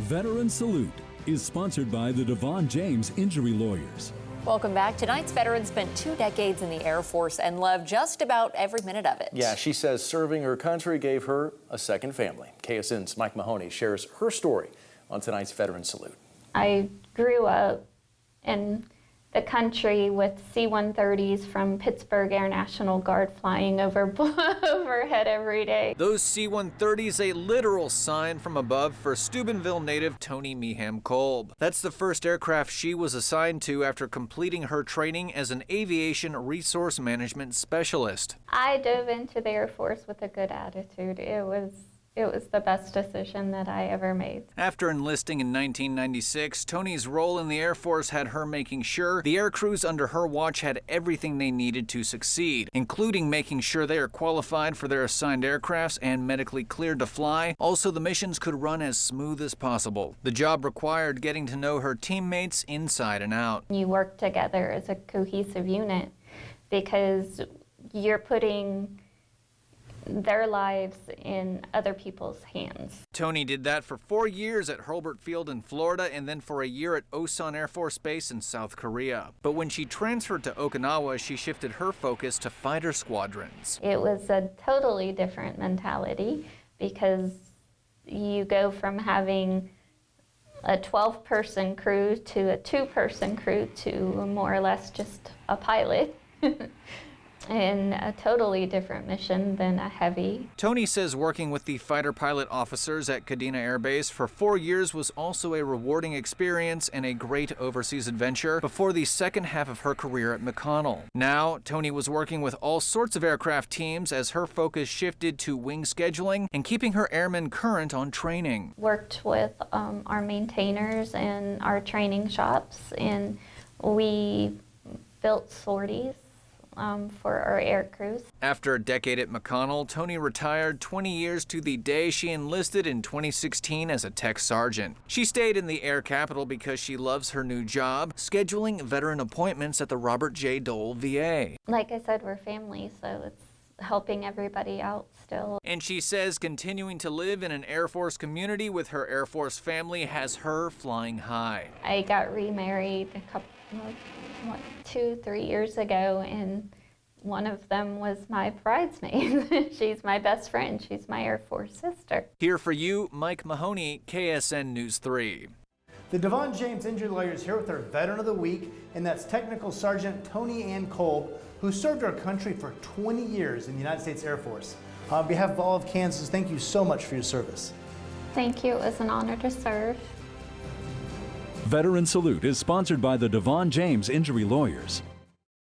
Veteran Salute is sponsored by the Devon James Injury Lawyers. Welcome back. Tonight's veteran spent 2 decades in the Air Force and loved just about every minute of it. Yeah, she says serving her country gave her a second family. KSN's Mike Mahoney shares her story on tonight's Veteran Salute. I grew up in the country with C-130s from Pittsburgh Air National Guard flying overhead every day. Those C-130s a literal sign from above for Steubenville native Tony Meehan Kolb. That's the first aircraft she was assigned to after completing her training as an aviation resource management specialist. I dove into the Air Force with a good attitude. It was the best decision that I ever made. After enlisting in 1996, Tony's role in the Air Force had her making sure the air crews under her watch had everything they needed to succeed, including making sure they are qualified for their assigned aircrafts and medically cleared to fly. Also, the missions could run as smooth as possible. The job required getting to know her teammates inside and out. You work together as a cohesive unit because you're putting their lives in other people's hands. Tony did that for 4 years at Hurlburt Field in Florida and then for a year at Osan Air Force Base in South Korea. But when she transferred to Okinawa, she shifted her focus to fighter squadrons. It was a totally different mentality because you go from having a 12-person crew to a 2-person crew to more or less just a pilot. And a totally different mission than a heavy. Tony says working with the fighter pilot officers at Kadena Air Base for 4 years was also a rewarding experience and a great overseas adventure before the second half of her career at McConnell. Now, Tony was working with all sorts of aircraft teams as her focus shifted to wing scheduling and keeping her airmen current on training. Worked with our maintainers and our training shops, and we built sorties for our air crews. After a decade at McConnell, Tony retired 20 years to the day she enlisted in 2016 as a tech sergeant. She stayed in the air capital because she loves her new job, scheduling veteran appointments at the Robert J. Dole VA. Like I said, we're family, so it's helping everybody out still. And she says continuing to live in an Air Force community with her Air Force family has her flying high. I got remarried a couple, 2-3 years ago, and one of them was my bridesmaid. She's my best friend. She's my Air Force sister. Here for you, Mike Mahoney, KSN News 3. The Devon James Injury Lawyers here with our Veteran of the Week, and that's Technical Sergeant Tony Ann Kolb, who served our country for 20 years in the United States Air Force. On behalf of all of Kansas, thank you so much for your service. Thank you. It was an honor to serve. Veteran Salute is sponsored by the Devon James Injury Lawyers.